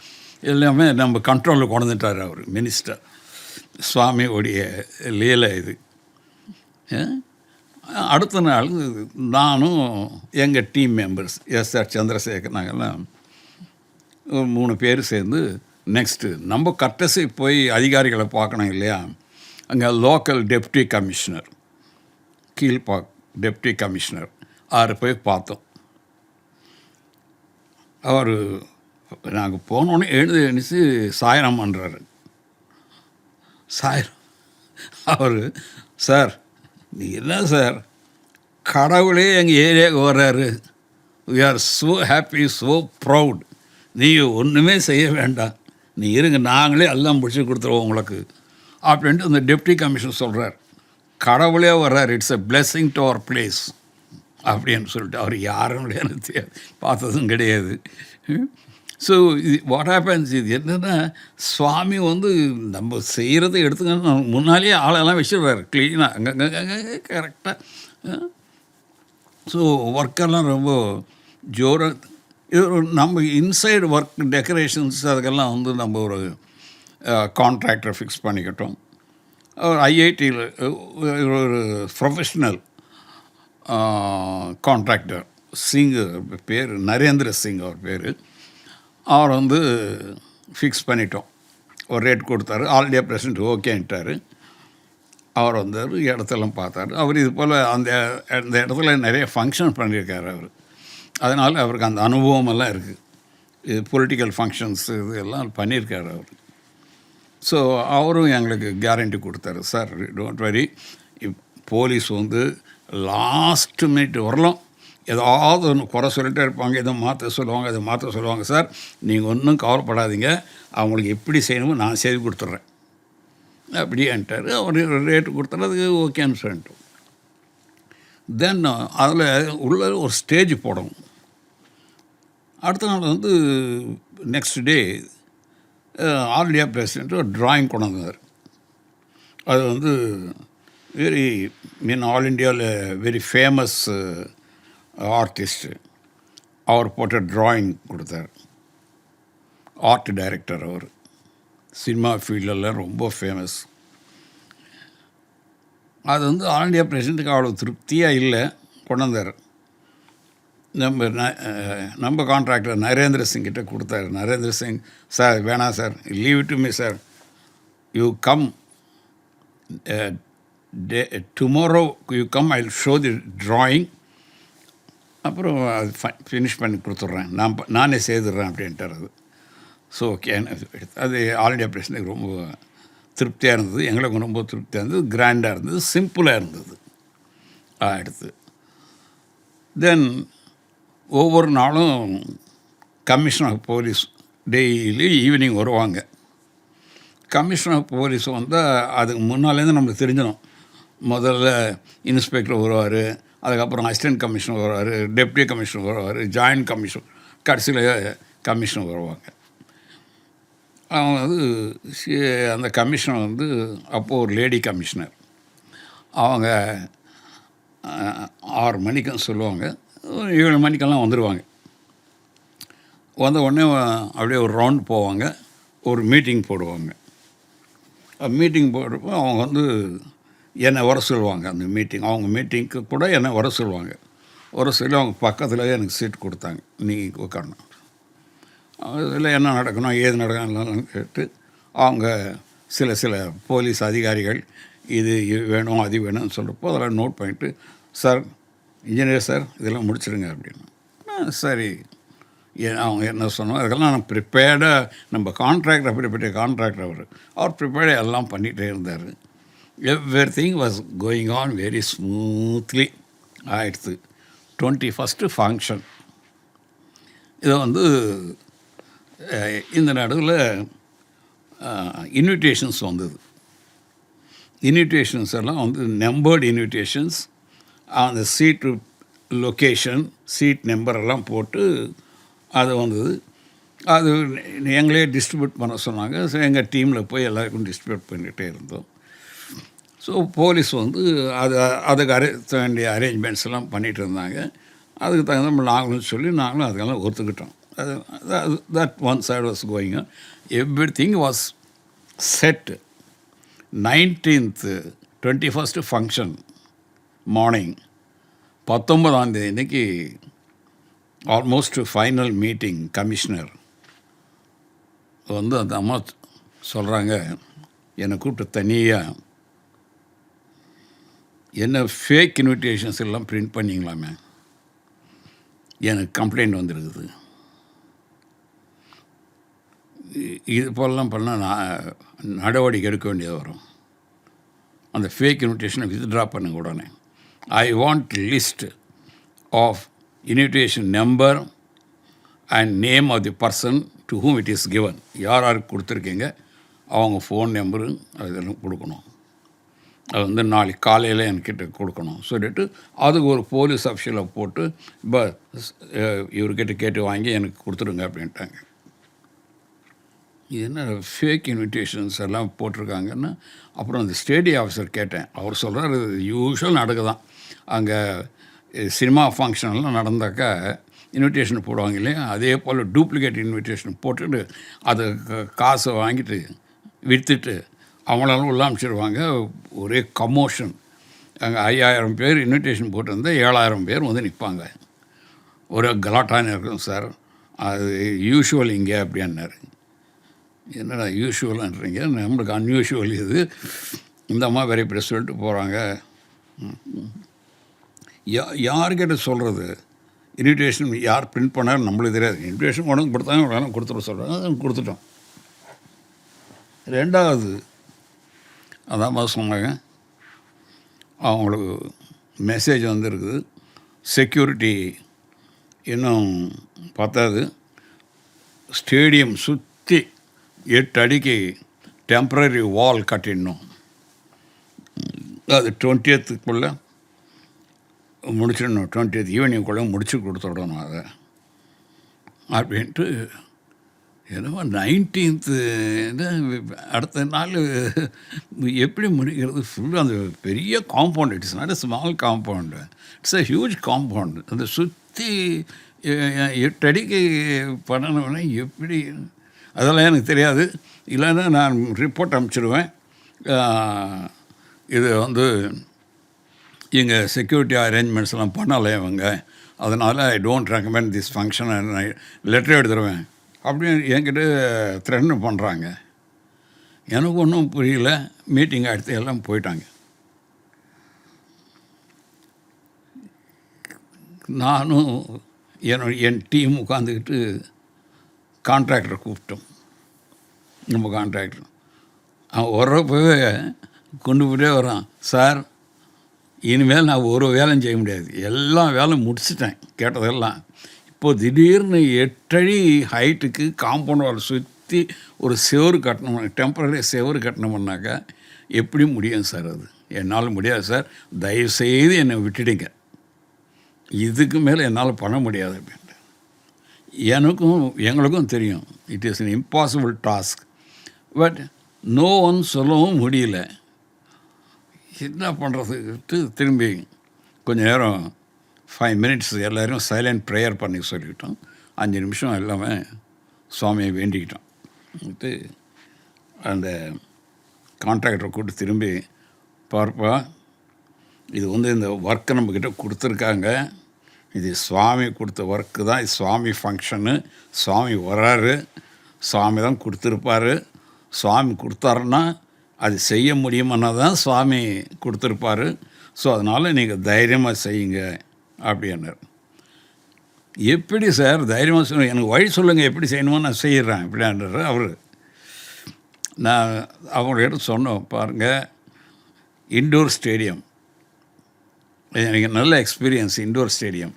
எல்லாமே நம்ம கண்ட்ரோலில் கொண்டு வந்துட்டார் அவர் மினிஸ்டர். சுவாமியோடைய லீலை இது. அடுத்த நாள் நானும் எங்கள் டீம் மெம்பர்ஸ் எஸ்ஆர் சந்திரசேகர் நாங்கள்லாம் 3 பேர் சேர்ந்து நெக்ஸ்ட்டு நம்ம கட்டசி போய் அதிகாரிகளை பார்க்கணும் இல்லையா. அங்கே local deputy commissioner, Kilpauk deputy commissioner, அவரை போய் பார்த்தோம். அவர் நாங்கள் போனோடனே எழுந்துச்சு சாயனம் பண்ணுறாரு. அவர், சார் நீ என்ன சார், கடவுளே எங்கள் ஏரியாவுக்கு வர்றாரு, we are so happy, so proud, நீங்கள் ஒன்றுமே செய்ய வேண்டாம், நீ இருங்க, நாங்களே எல்லாம் முடிச்சு கொடுத்துருவோம் உங்களுக்கு அப்படின்ட்டு அந்த டெப்டி கமிஷனர் சொல்கிறார். கடவுளே வர்றார், it's a blessing to our place அப்படின்னு சொல்லிட்டு. அவர் யாரும் எனக்கு பார்த்ததும் கிடையாது. ஸோ இது வாட் ஹேப்பன்ஸ், இது என்னென்னா சுவாமி வந்து நம்ம செய்கிறத எடுத்துக்க முன்னாலேயே ஆளெல்லாம் வச்சுருவார் க்ளீனாக அங்கங்கே கரெக்டாக. ஸோ ஒர்க்கெல்லாம் ரொம்ப ஜோராக. இது நம்ம இன்சைடு ஒர்க் டெக்கரேஷன்ஸ் அதுக்கெல்லாம் வந்து நம்ம ஒரு கான்ட்ராக்டரை ஃபிக்ஸ் பண்ணிக்கிட்டோம். அவர் ஐஐடியில் ஒரு ப்ரொஃபஷ்னல் கான்ட்ராக்டர், சிங் பேர், நரேந்திர சிங் அவர் பேர். அவர் வந்து ஃபிக்ஸ் பண்ணிட்டோம், ஒரு ரேட் கொடுத்தாரு. ஆல் இண்டியா பிரசிடென்ட் ஓகேன்ட்டார். அவர் வந்தார், இடத்தெல்லாம் பார்த்தார். அவர் இது போல் அந்த இடத்துல நிறைய ஃபங்க்ஷன் பண்ணியிருக்கார் அவர். அதனால் அவருக்கு அந்த அனுபவமெல்லாம் இருக்குது. இது பொலிட்டிக்கல் ஃபங்க்ஷன்ஸ் இது எல்லாம் பண்ணியிருக்கார் அவர். ஸோ அவரும் எங்களுக்கு கேரண்டி கொடுத்தாரு, சார் டோன்ட் வரி, போலீஸ் வந்து லாஸ்ட் மினிட் வரலாம் ஏதாவது ஒன்று குறை சொல்லிகிட்டே இருப்பாங்க, இதை மாற்ற சொல்லுவாங்க, இதை மாற்ற சொல்லுவாங்க, சார் நீங்கள் ஒன்றும் கவலைப்படாதீங்க, அவங்களுக்கு எப்படி செய்யணுமோ நான் செய்து கொடுத்துட்றேன் அப்படின்ட்டார். அவர் ரேட்டு கொடுத்தாரு, அதுக்கு ஓகேன்னு சொல்லிட்டோம். தென் அதில் உள்ள ஒரு ஸ்டேஜ் போடணும். அடுத்த நாள் வந்து next day all India president ஒரு ட்ராயிங் கொண்டு வந்தார். அது வந்து வெரி ஆல் இண்டியாவில் வெரி ஃபேமஸ் ஆர்டிஸ்ட்டு. அவர் போட்ட ட்ராயிங் கொடுத்தார். ஆர்ட் டைரக்டர் அவர், சினிமா ஃபீல்டெல்லாம் ரொம்ப ஃபேமஸ். அது வந்து ஆல் இண்டியா பிரசிடெண்ட்டுக்கு அவ்வளோ திருப்தியாக இல்லை, கொண்டு வந்தார். நம்ம கான்ட்ராக்டர் நரேந்திர சிங் கிட்ட கொடுத்தாரு. நரேந்திர சிங், சார் வேணாம் sir, leave it to me sir, you come tomorrow, you come, I will show the drawing, அப்புறம் அது ஃபினிஷ் பண்ணி கொடுத்துட்றேன், நானே செய்துடுறேன் அப்படின்ட்டார். அது ஸோ ஓகே, அது ஆல் இண்டியா பிரசிடெண்ட்டுக்கு ரொம்ப திருப்தியாக இருந்தது, எங்களுக்கு ரொம்ப திருப்தியாக இருந்தது, கிராண்டாக இருந்தது, சிம்பிளாக இருந்தது. எடுத்து தென் ஒவ்வொரு நாளும் commissioner of police daily evening வருவாங்க. கமிஷனர் போலீஸ் வந்தால் அதுக்கு முன்னாலேருந்து நம்மளுக்கு தெரிஞ்சிடும். முதல்ல இன்ஸ்பெக்டர் வருவார், அதுக்கப்புறம் அசிஸ்டன்ட் கமிஷனர் வருவார், டெப்டி கமிஷனர் வருவார், ஜாயின்ட் கமிஷனர், கடைசியில் கமிஷனர் வருவாங்க. அவங்க அந்த கமிஷனர் அப்போது ஒரு லேடி கமிஷனர். அவங்க 6 மணிக்குன்னு சொல்லுவாங்க, 7 மணிக்கெல்லாம் வந்துடுவாங்க. வந்த உடனே அப்படியே ஒரு ரவுண்ட் போவாங்க, ஒரு மீட்டிங் போடுவாங்க. மீட்டிங் போடுறப்போ அவங்க என்னை வர சொல்லுவாங்க. அந்த மீட்டிங், அவங்க மீட்டிங்க்கு கூட என்னை வர சொல்லுவாங்க. வர சொல்லி அவங்க பக்கத்தில் எனக்கு சீட் கொடுத்தாங்க, நீ உட்காரணும். அதில் என்ன நடக்கணும், ஏது நடக்கணும்னு கேட்டு அவங்க சில போலீஸ் அதிகாரிகள் இது வேணும் அது வேணும்னு சொல்கிறப்போ அதெல்லாம் நோட் பண்ணிட்டு, சார் இன்ஜினியர் சார் இதெல்லாம் முடிச்சிடுங்க அப்படின்னு. சரி, அவங்க என்ன சொன்னோம் அதுக்கெல்லாம் நான் ப்ரிப்பேர்டாக, நம்ம கான்ட்ராக்டர் அப்படிப்பட்ட கான்ட்ராக்டர் அவர் ப்ரிப்பேர்டாக எல்லாம் பண்ணிகிட்டே இருந்தார். Everything was going on very smoothly. ஆயிடுத்து 21st ஃபங்க்ஷன். இதை இந்த நடுவில் இன்விடேஷன்ஸ் வந்தது. இன்விடேஷன்ஸ் எல்லாம் நம்பர்டு இன்விடேஷன்ஸ், அந்த சீட்டு லொக்கேஷன், சீட் நம்பர் எல்லாம் போட்டு அது அது எங்களே டிஸ்ட்ரிபியூட் பண்ண சொன்னாங்க. ஸோ எங்கள் டீமில் போய் எல்லாருக்கும் டிஸ்ட்ரிபியூட் பண்ணிகிட்டே இருந்தோம். ஸோ போலீஸ் அதுக்கு வேண்டிய அரேஞ்ச்மெண்ட்ஸ் எல்லாம் பண்ணிகிட்டு இருந்தாங்க. அதுக்கு தகுந்த நாங்களும் சொல்லி நாங்களும் அதுக்கெல்லாம் ஒத்துக்கிட்டோம். That one side was going on. Everything was set. 19th 21st function morning, 19ஆம் தேதி அன்றைக்கி ஆல்மோஸ்ட் ஃபைனல் மீட்டிங். கமிஷனர் அந்த அம்மா சொல்கிறாங்க, என்னை கூப்பிட்டு தனியாக, என்ன ஃபேக் இன்விடேஷன்ஸ் எல்லாம் பிரிண்ட் பண்ணிங்களாமே, எனக்கு கம்ப்ளைண்ட் வந்துருக்குது, இது போலலாம் பண்ணால் நான் நடவடிக்கை எடுக்க வேண்டியது வரும், அந்த ஃபேக் இன்விடேஷனை வித்ட்ரா பண்ணுங்க உடனே. I want list of invitation number and name of the person to whom it is given. யாருக்கு கொடுத்துருக்கீங்க, அவங்க ஃபோன் நம்பரு அதெல்லாம் கொடுக்கணும். அது நாளைக்கு காலையில் என்கிட்ட கொடுக்கணும் சொல்லிட்டு அதுக்கு ஒரு போலீஸ் அஃபிஷியலை போட்டு இவர்கிட்ட கேட்டு வாங்கி எனக்கு கொடுத்துருங்க அப்படின்ட்டாங்க. இது என்ன ஃபேக் இன்விடேஷன்ஸ் எல்லாம் போட்டிருக்காங்கன்னா, அப்புறம் அந்த ஸ்டேடியம் ஆஃபீஸர் கேட்டேன். அவர் சொல்கிறார், யூஸ்வல் நடக்குதான், அங்கே சினிமா ஃபங்க்ஷன்லாம் நடந்தாக்கா இன்விடேஷன் போடுவாங்க இல்லையா, அதே போல் டூப்ளிகேட் இன்விடேஷன் போட்டுட்டு அதை காசை வாங்கிட்டு விற்றுட்டு அவங்களாலும் உள்ள அனுப்பிச்சிடுவாங்க. ஒரே கமோஷன். அங்கே 5000 பேர் இன்விடேஷன் போட்டிருந்தால் 7000 பேர் நிற்பாங்க. ஒரே கலாட்டான்னு இருக்கும் சார், அது யூஷுவல் இங்கே அப்படின்னாரு. என்னடா யூஷுவல்ன்றீங்க, நம்மளுக்கு அன்யூஷுவல் இது. இந்த அம்மா வெரி பெரிய சொல்லிட்டு போகிறாங்க. யார்கிட்ட சொல்கிறது, இன்விடேஷன் யார் பிரிண்ட் பண்ணாலும் நம்மளுக்கு தெரியாது. இன்விடேஷன் கொண்டு கொடுத்தாங்க, உடனே கொடுத்துட சொல்கிறாங்க, அதை கொடுத்துட்டோம். ரெண்டாவது அதான் சொன்னாங்க, அவங்களுக்கு மெசேஜ் வந்துருக்குது, செக்யூரிட்டி இன்னும் பத்தாது, ஸ்டேடியம் சுற்றி 8 அடிக்கு டெம்பரரி வால் கட்டிடணும், அது 20th முடிச்சிடணும், 20th ஈவினிங்குள்ளே முடிச்சு கொடுத்துடணும் அதை அப்படின்ட்டு. என்னவோ 19th அடுத்த நாள் எப்படி முடிக்கிறது, ஃபுல்லாக அந்த பெரிய compound, it's not a small compound, it's a huge compound. அதை சுற்றி 8 அடிக்கு பண்ணணும்னா எப்படி, அதெல்லாம் எனக்கு தெரியாது. இல்லைன்னா நான் ரிப்போர்ட் அனுப்பிச்சிடுவேன். இது இங்கே செக்யூரிட்டி அரேஞ்ச்மெண்ட்ஸ்லாம் பண்ணலை இவங்க, அதனால் I don't recommend this function, letter எடுத்துருவேன் அப்படின்னு என்கிட்ட த்ரெட்டன் பண்ணுறாங்க. எனக்கு ஒன்றும் புரியல. மீட்டிங் அடுத்து எல்லாம் போயிட்டாங்க. நானும் என் டீம் உட்காந்துக்கிட்டு கான்ட்ராக்டரை கூப்பிட்டோம். நம்ம கான்ட்ராக்டர் அவன் வர்றப்பவே கொண்டு போயிட்டே வரான், சார் இனிமேல் நான் ஒரு வேலையும் செய்ய முடியாது, எல்லா வேலையும் முடிச்சிட்டேன் கேட்டதெல்லாம். இப்போது திடீர்னு 8 அடி ஹைட்டுக்கு காம்பவுண்ட் வால் சுற்றி சுற்றி ஒரு செவரு கட்டணும், டெம்பரரி செவரு கட்டணும்னாக்கா எப்படி முடியும் சார்? அது என்னால் முடியாது சார், தயவுசெய்து என்னை விட்டுடுங்க, இதுக்கு மேலே என்னால் பண்ண முடியாது அப்படின்ட்டு. எங்களுக்கும் தெரியும் it is an impossible task. But no one சொல்லவும் முடியல. என்ன பண்ணுறதுக்கு திரும்பி கொஞ்சம் நேரம் 5 minutes எல்லோரும் சைலண்ட் ப்ரேயர் பண்ணி சொல்லிக்கிட்டோம். 5 நிமிஷம் எல்லாமே சுவாமியை வேண்டிக்கிட்டோம். அந்த கான்ட்ராக்டரை கூப்பிட்டு திரும்பி பார்ப்பா, இது இந்த ஒர்க்கை நம்மக்கிட்ட கொடுத்துருக்காங்க, இது சுவாமி கொடுத்த ஒர்க்கு தான், இது சுவாமி ஃபங்க்ஷனு, சுவாமி வராரு, சுவாமி தான் கொடுத்துருப்பாரு, சுவாமி கொடுத்தாருன்னா அது செய்ய முடியுமானா தான் சுவாமி கொடுத்துருப்பாரு, ஸோ அதனால் நீங்கள் தைரியமாக செய்யுங்க அப்படின்னார். எப்படி சார் தைரியமாக சொல்லுங்கள், எனக்கு வழி சொல்லுங்கள், எப்படி செய்யணுமோ நான் செய்கிறேன் அப்படின்றார் அவர். நான் அவங்கள்ட்ட சொன்னோம், பாருங்கள், இன்டோர் ஸ்டேடியம் எனக்கு நல்ல எக்ஸ்பீரியன்ஸ். இன்டோர் ஸ்டேடியம்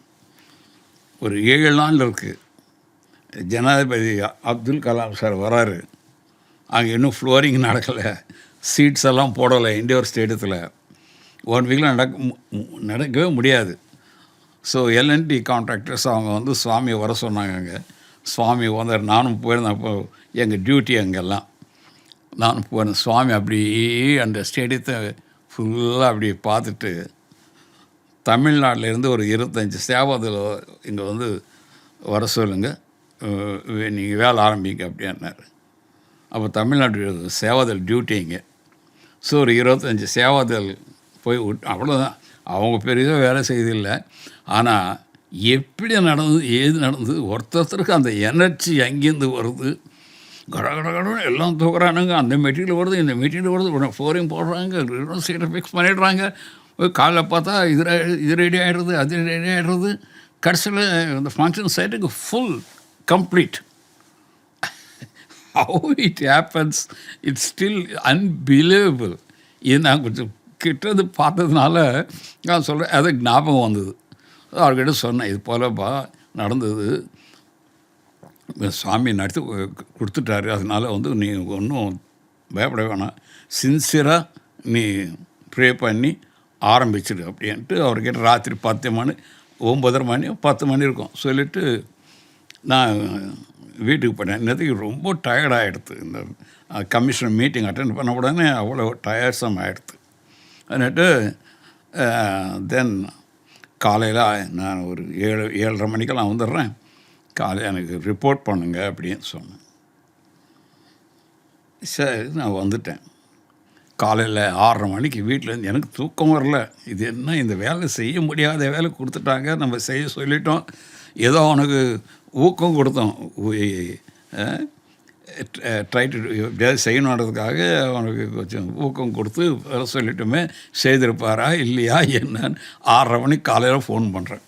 ஒரு 7 நாள் இருக்குது. ஜனாதிபதி அப்துல் கலாம் சார் வராரு, அங்கே இன்னும் ஃப்ளோரிங் நடக்கலை, சீட்ஸ் எல்லாம் போடலை இன்டோர் ஸ்டேடியத்தில். 1 வீக்கில் நடக்கவே முடியாது. ஸோ எல்என்டி கான்ட்ராக்டர்ஸ் அவங்க சுவாமியை வர சொன்னாங்க. அங்கே சுவாமி வந்தார். நானும் போயிருந்தேன். அப்போ எங்கள் டியூட்டி அங்கெல்லாம் நானும் போயிருந்தேன். சுவாமி அப்படியே அந்த ஸ்டேடியத்தை ஃபுல்லாக அப்படி பார்த்துட்டு, தமிழ்நாட்டிலேருந்து ஒரு 25 சேவாதில் இங்கே வர சொல்லுங்கள், நீங்கள் வேலை ஆரம்பிங்க அப்படின்னாரு. அப்போ தமிழ்நாட்டு சேவாதல் டியூட்டிங்க. ஸோ ஒரு 25 சேவாதல் போய் அவ்வளோதான். அவங்க பெரியதாக வேலை செய்தில்லை. ஆனால் எப்படி நடந்தது, ஏது நடந்தது, ஒருத்தருக்கு அந்த எனர்ஜி அங்கேருந்து வருது, கடகடகடன்னு எல்லாம் தூக்குறானுங்க. அந்த மெட்டீரியல் வருது, இந்த மெட்டீரியல் வருது, உடனே ஃப்ளோரிங் போடுறாங்க, சீட்டை ஃபிக்ஸ் பண்ணிடுறாங்க. காலைல பார்த்தா இது ரெடி ஆகிடுறது, அது ரெடி ஆகிடுறது. கடைசியில் இந்த ஃபங்க்ஷன் சைட்டுக்கு full complete. How it happens, it's still unbelievable. இது நான் கொஞ்சம் கிட்டது பார்த்ததுனால நான் சொல்கிறேன், அது ஞாபகம் வந்தது. அவர்கிட்ட சொன்னேன், இது போலப்பா நடந்தது, சுவாமி நடத்தி கொடுத்துட்டாரு, அதனால் நீ ஒன்றும் பயப்பட வேணாம், சின்சியராக நீ ப்ரே பண்ணி ஆரம்பிச்சிடு அப்படின்ட்டு அவர்கிட்ட ராத்திரி 10 மணி 9:30 மணி 10 மணி இருக்கும் சொல்லிவிட்டு நான் வீட்டுக்கு போனேன். இன்னத்துக்கு ரொம்ப டயர்டாகிடுது. இந்த கமிஷன் மீட்டிங் அட்டென்ட் பண்ண உடனே அவ்வளோ டயர்ட்ஸம் ஆகிடுது. அதனாட்டு தென் காலையில் நான் ஒரு 7:30 மணிக்கெல்லாம் வந்துடுறேன், காலையில் எனக்கு ரிப்போர்ட் பண்ணுங்க அப்படின்னு சொன்னேன். சரி, நான் வந்துட்டேன். காலையில் 6:30 மணிக்கு வீட்டிலேருந்து எனக்கு தூக்கம் வரல. இது என்ன, இந்த வேலை செய்ய முடியாத வேலை கொடுத்துட்டாங்க, நம்ம செய்ய சொல்லிட்டோம், ஏதோ அவனுக்கு ஊக்கம் கொடுத்தோம், ட்ரை டு எப்படியாவது செய்யணுன்றதுக்காக அவனுக்கு கொஞ்சம் ஊக்கம் கொடுத்து வர சொல்லிட்டுமே, செய்திருப்பாரா இல்லையா என்னன்னு 6:30 மணிக்கு காலையில் ஃபோன் பண்ணுறேன்.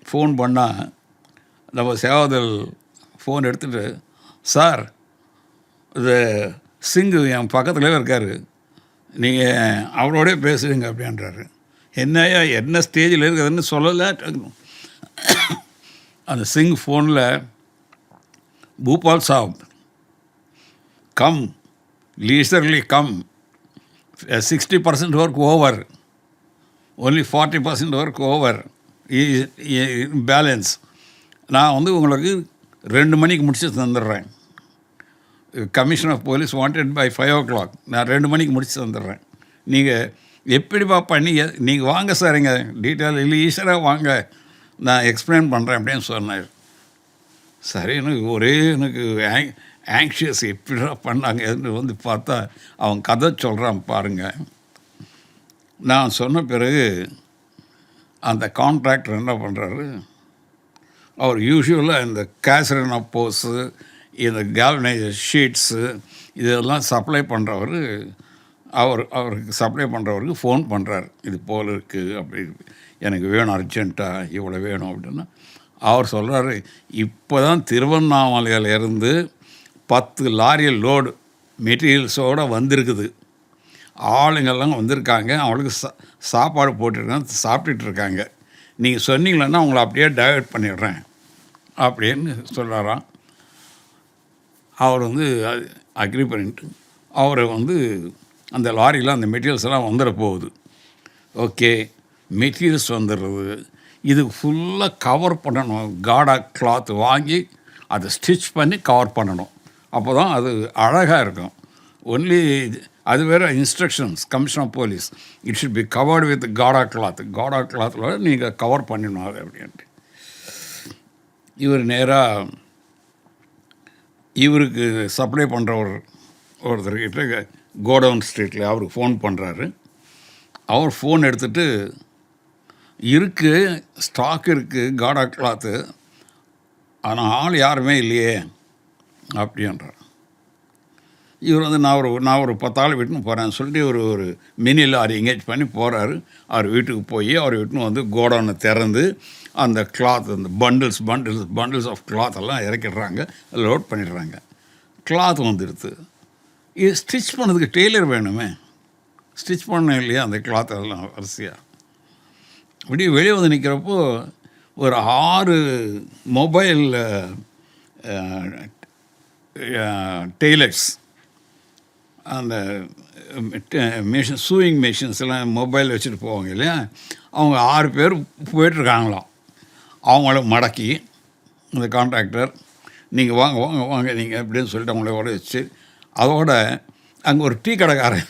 ஃபோன் பண்ணால் நம்ம சேவாதல் ஃபோன் எடுத்துகிட்டு, சார் இது சிங்கு என் பக்கத்துலேயே இருக்கார், நீங்கள் அவரோடய பேசுகிறீங்க அப்படின்றாரு. என்னையா என்ன ஸ்டேஜில் இருக்குதுன்னு சொல்லலை. அந்த சிங் ஃபோனில், Bhupal saab come, leisurely come, 60% work over, only 40% work over, balance. நான் உங்களுக்கு 2 மணிக்கு முடிச்சு தந்துடுறேன். Commission of police wanted by 5 o'clock. நான் 2 மணிக்கு முடிச்சு தந்துடுறேன். நீங்கள் எப்படிப்பா பண்ணி, நீங்கள் வாங்க சார், இங்கே டீட்டெயில் இல்லை, ஈஸியாக வாங்க, நான் எக்ஸ்பிளைன் பண்ணுறேன் அப்படின்னு சொன்னார். சரி, எனக்கு ஆங்ஷியஸ், எப்படிடா பண்ணாங்க பார்த்தா அவன் கதை சொல்கிறான் பாருங்கள். நான் சொன்ன பிறகு அந்த கான்ட்ராக்டர் என்ன பண்ணுறாரு, அவர் யூஸ்வலாக இந்த கேசரன் அப்போஸு, இந்த கேல்வனைசர் ஷீட்ஸு இதெல்லாம் சப்ளை பண்ணுறவர், அவருக்கு சப்ளை பண்ணுறவருக்கு ஃபோன் பண்ணுறாரு, இது போல் இருக்குது, அப்படி எனக்கு வேணும் அர்ஜென்ட்டாக, இவ்வளோ வேணும் அப்படின்னா. அவர் சொல்கிறாரு, இப்போ தான் திருவண்ணாமலையிலேருந்து 10 லாரி லோடு மெட்டீரியல்ஸோடு வந்திருக்குது, ஆளுங்கள்லாம் வந்திருக்காங்க, அவங்களுக்கு சாப்பாடு போட்டுருக்காங்க, சாப்பிட்டுட்ருக்காங்க, நீங்கள் சொன்னீங்களன்னா அவங்கள அப்படியே டைவர்ட் பண்ணிடுறேன் அப்படின்னு சொல்கிறாராம். அவர் வந்து அக்ரி பண்ணிட்டு அவரை வந்து அந்த லாரியில் அந்த மெட்டீரியல்ஸ் எல்லாம் வந்துட போகுது. ஓகே, மெட்டீரியல்ஸ் வந்துடுறது, இது ஃபுல்லாக கவர் பண்ணணும். காடா கிளாத் வாங்கி அதை ஸ்டிச் பண்ணி கவர் பண்ணணும். அப்போ தான் அது அழகாக இருக்கும். ஒன்லி அது வேறு instructions commission of police, it should be covered with kada cloth. Kada கிளாத்தில் நீங்கள் கவர் பண்ணிடணும் அது அப்படின்ட்டு. இவர் நேராக இவருக்கு சப்ளை பண்ணுற ஒருத்தர்கிட்ட கோடவுன் ஸ்ட்ரீட்டில் அவருக்கு ஃபோன் பண்ணுறாரு. அவர் ஃபோன் எடுத்துகிட்டு, இருக்குது ஸ்டாக் இருக்குது காடா கிளாத்து, ஆனால் ஆள் யாருமே இல்லையே அப்படின்றார். இவர் வந்து நான் ஒரு 10 ஆள் வீட்டுன்னு போகிறேன்னு சொல்லிட்டு ஒரு மினி லாரி எங்கேஜ் பண்ணி போகிறாரு. அவர் வீட்டுக்கு போய் அவர் வீட்டுன்னு வந்து கோடவுனை திறந்து அந்த கிளாத், அந்த பண்டில்ஸ் ஆஃப் கிளாத் எல்லாம் இறக்கிடுறாங்க, லோட் பண்ணிடுறாங்க. கிளாத் வந்துடுது. இது ஸ்டிச் பண்ணதுக்கு டெய்லர் வேணுமே, ஸ்டிச் பண்ண இல்லையா அந்த கிளாத் எல்லாம் வரிசையாக. அப்படியே வெளியே வந்து நிற்கிறப்போ ஒரு 6 மொபைல் டெய்லர்ஸ், அந்த மிஷின் சூயிங் மிஷின்ஸ் எல்லாம் மொபைல் வச்சுட்டு போவாங்க இல்லையா, அவங்க 6 பேர் போயிட்டுருக்காங்களாம். அவங்கள மடக்கி அந்த கான்ட்ராக்டர், நீங்கள் வாங்க வாங்க வாங்க நீங்கள் அப்படின்னு சொல்லிட்டு அவங்கள வர வச்சு, அதோட அங்கே ஒரு டீ கடைக்காரன்,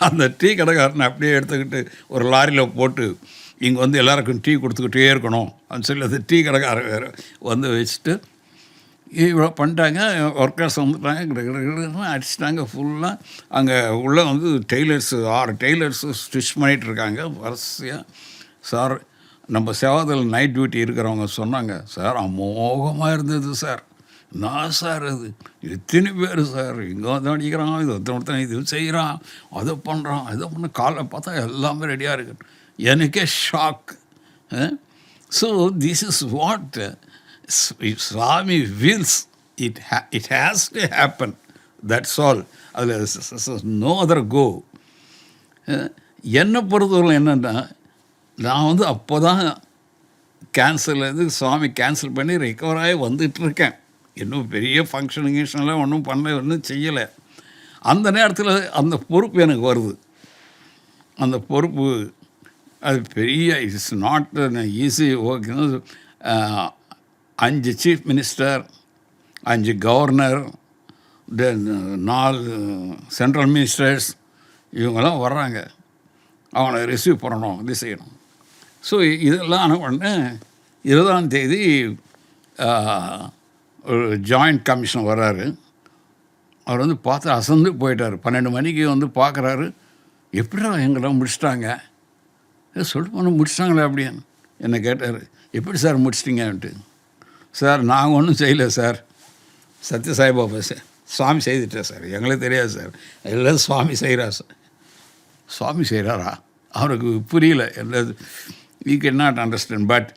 அந்த டீ கடைக்காரனை அப்படியே எடுத்துக்கிட்டு ஒரு லாரியில் போட்டு இங்கே வந்து எல்லாருக்கும் டீ கொடுத்துக்கிட்டே இருக்கணும் அப்படின்னு சொல்லி அந்த டீ கடைக்காரன் வேறு வந்து வச்சுட்டு இவ்வளோ பண்ணிட்டாங்க. ஒர்க்கர்ஸ் வந்துட்டாங்க, அடிச்சிட்டாங்க ஃபுல்லாக. அங்கே உள்ளே வந்து டெய்லர்ஸு 6 டெய்லர்ஸு ஸ்டிச் பண்ணிகிட்ருக்காங்க வரிசையாக. சார், நம்ம சேவாதல் நைட் டியூட்டி இருக்கிறவங்க சொன்னாங்க, சார் அமோகமாக இருந்தது சார். நான் சார் அது எத்தனை பேர் சார் இங்கே வந்து அடிக்கிறான், இது ஒருத்தன் இது செய்கிறான், அதை பண்ணுறான், இதை பண்ண, காலை பார்த்தா எல்லாமே ரெடியாக இருக்கு. எனக்கே shock. So this is what Swami wills, it has to happen. That's all. No other go. என்னை பொறுத்தவரை என்னென்னா, நான் வந்து அப்போ தான் சுவாமி கேன்சல் பண்ணி ரெக்கவர் ஆகி வந்துட்டுருக்கேன். இன்னும் பெரிய ஃபங்க்ஷனுங்கெல்லாம் ஒன்றும் பண்ணல, ஒன்றும் செய்யலை. அந்த நேரத்தில் அந்த பொறுப்பு எனக்கு வருது. அந்த பொறுப்பு அது பெரிய, it's not easy work. 5 chief minister, 5 governor, then 4 central ministers, இவங்கெல்லாம் வர்றாங்க. அவங்கள ரிசீவ் பண்ணணும், இது செய்யணும். ஸோ இதெல்லாம் ஆன உடனே 20ஆம் தேதி ஒரு ஜாயிண்ட் கமிஷன் வர்றாரு. அவர் வந்து பார்த்து அசந்து போயிட்டார். 12 மணிக்கு வந்து பார்க்குறாரு, எப்படிடா எங்கெல்லாம் முடிச்சிட்டாங்க, சொல்லிட்டு போன முடிச்சிட்டாங்களே அப்படின்னு என்னை கேட்டார். எப்படி சார் முடிச்சிட்டிங்கன்ட்டு. சார், நாங்கள் ஒன்றும் செய்யலை சார், சத்ய சாய்பாபா சார் சுவாமி செய்துட்டேன் சார், எங்களுக்கு தெரியாது சார், எல்லாம் சுவாமி செய்கிறார் சார். சுவாமி செய்கிறாரா? அவருக்கு புரியல, என்னது we can not understand. But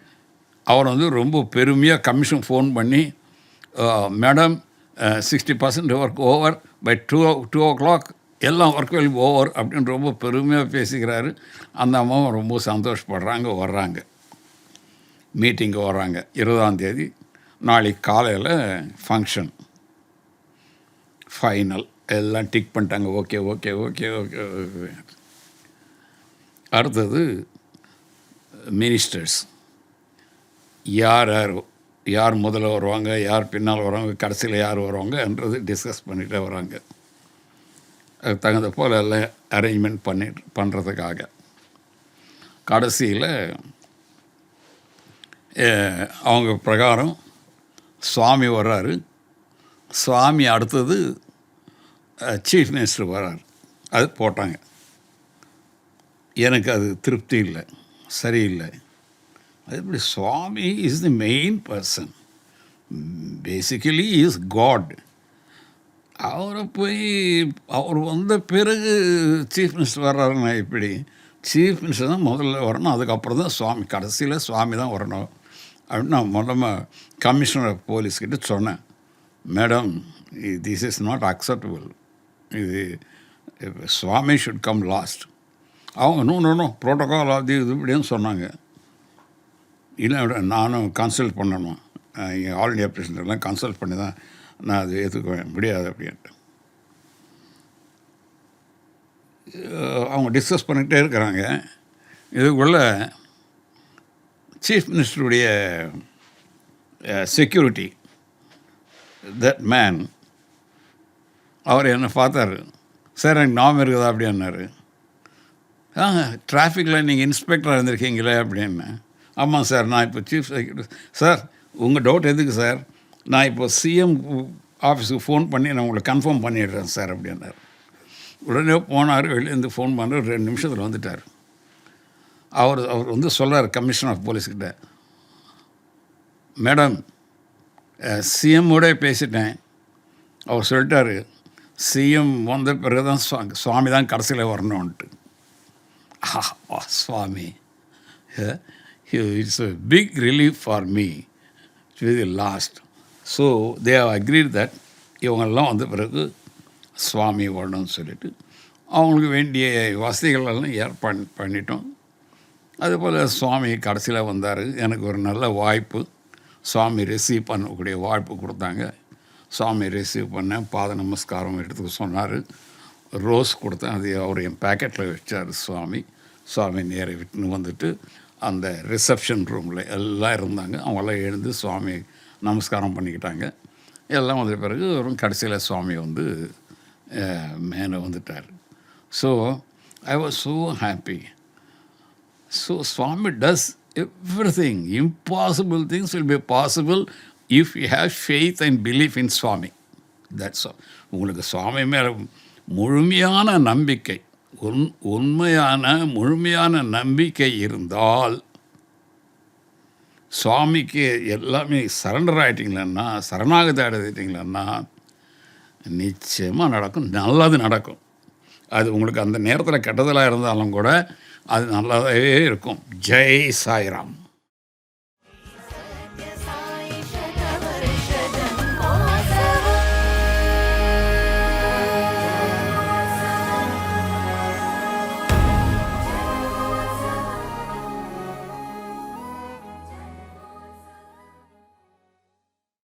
அவர் வந்து ரொம்ப பெருமையாக கமிஷன் ஃபோன் பண்ணி, madam 60% work over, by 2 o'clock எல்லாம் ஒர்க் வில் ஓவர் அப்படின்னு ரொம்ப பெருமையாக பேசிக்கிறாரு. அந்த அம்மாவும் ரொம்ப சந்தோஷப்படுறாங்க. வர்றாங்க, மீட்டிங்கு வர்றாங்க. 20ஆம் தேதி நாளைக்கு காலையில் ஃபங்க்ஷன், ஃபைனல் எல்லாம் டிக் பண்ணிட்டாங்க. Okay okay okay okay okay. அடுத்தது மினிஸ்டர்ஸ், யார் முதல்ல வருவாங்க, யார் பின்னால் வருவாங்க, கடைசியில் யார் வருவாங்கன்றது டிஸ்கஸ் பண்ணிகிட்டே வராங்க. அது தகுந்த போல் எல்லாம் அரேஞ்ச்மெண்ட் பண்ணுறதுக்காக கடைசியில் அவங்க பிரகாரம் சுவாமி வர்றாரு. சுவாமி அடுத்தது சீஃப் மினிஸ்டர் வர்றார். அது போட்டாங்க. எனக்கு அது திருப்தி இல்லை, சரியில்லை. அது எப்படி? Swami is the main person, basically is god. அவரை போய் அவர் வந்த பிறகு சீஃப் மினிஸ்டர் வர்றாருன்னா எப்படி? சீஃப் மினிஸ்டர் தான் முதல்ல வரணும், அதுக்கப்புறம் தான் சுவாமி, கடைசியில் சுவாமி தான் வரணும் அப்படின்னு நான் முதல்ல கமிஷனர் ஆஃப் போலீஸ்கிட்ட சொன்னேன். Madam, this is not acceptable, இது சுவாமி ஷுட் கம் லாஸ்ட். அவங்க நோ ப்ரோட்டோகால் அது இது இப்படின்னு சொன்னாங்க. இல்லை, நானும் கன்சல்ட் பண்ணணும், ஆல் இண்டியா பிரசிடென்ட்லாம் கன்சல்ட் பண்ணி தான் நான் அது ஏற்றுக்குவேன் முடியாது அப்படின்ட்டு. அவங்க டிஸ்கஸ் பண்ணிகிட்டே இருக்கிறாங்க. இதுக்குள்ள சீஃப் மினிஸ்டருடைய செக்யூரிட்டி தட் மேன் அவர் என்னை பார்த்தார். சார் எனக்கு ஞாபகம் இருக்குதா அப்படின்னாரு. டிராஃபிக்கில் நீங்கள் இன்ஸ்பெக்டராக இருந்திருக்கீங்களே அப்படின்னு. ஆமாம் சார், நான் இப்போ சீஃப் செக்யூரிட்டி. சார் உங்கள் டவுட் எதுக்கு சார்? நான் இப்போ சிஎம் ஆஃபீஸுக்கு ஃபோன் பண்ணி நான் உங்களை கன்ஃபார்ம் பண்ணிடுறேன் சார் அப்படின்னாரு. உடனே போனார், வெளியேருந்து ஃபோன் பண்ணார், 2 நிமிஷத்தில் வந்துட்டார். அவர் வந்து சொல்கிறார் கமிஷனர் ஆஃப் போலீஸ்கிட்ட, மேடம் சிஎம்மோட பேசிட்டேன். அவர் சொல்லிட்டார் சிஎம் வந்த பிறகு தான் சுவாமி தான் கடைசியில் வரணும்ன்ட்டு. சுவாமி, it's a big relief for me to be the last. So they have agreed that இவங்கெல்லாம் வந்த பிறகு சுவாமி வரணும்னு சொல்லிட்டு அவங்களுக்கு வேண்டிய வசதிகளெல்லாம் ஏற்பாடு பண்ணிட்டோம். அதுபோல் சுவாமி கடைசியில் வந்தார். எனக்கு ஒரு நல்ல வாய்ப்பு, சுவாமி ரிசீவ் பண்ணக்கூடிய வாய்ப்பு கொடுத்தாங்க. சுவாமி ரிசீவ் பண்ணேன், பாத நமஸ்காரம் எடுத்துக்க சொன்னார், ரோஸ் கொடுத்தேன். அது அவர் என் பேக்கெட்டில் வச்சார் சுவாமி. சுவாமி நேர விட்டுன்னு வந்துட்டு அந்த ரிசப்ஷன் ரூமில் எல்லாம் இருந்தாங்க. அவங்களாம் எழுந்து சுவாமி நமஸ்காரம் பண்ணிக்கிட்டாங்க. எல்லாம் வந்த பிறகு வரும் கடைசியில் சுவாமி வந்து மேலே வந்துட்டார். So I was so happy. So Swami does everything. Impossible things will be possible if you have faith and belief in Swami. That's all. உங்களுக்கு சுவாமி மேலே முழுமையான நம்பிக்கை, உண்மையான முழுமையான நம்பிக்கை இருந்தால், சுவாமிக்கு எல்லாமே சரண்டர் ஆகிட்டிங்களன்னா, சரணாகதி அடைஞ்சிட்டிங்களன்னா நிச்சயமாக நடக்கும், நல்லது நடக்கும். அது உங்களுக்கு அந்த நேரத்தில் கெட்டதலாக இருந்தாலும் கூட அது நல்லாவே இருக்கும். ஜெய் சாய்ராம்.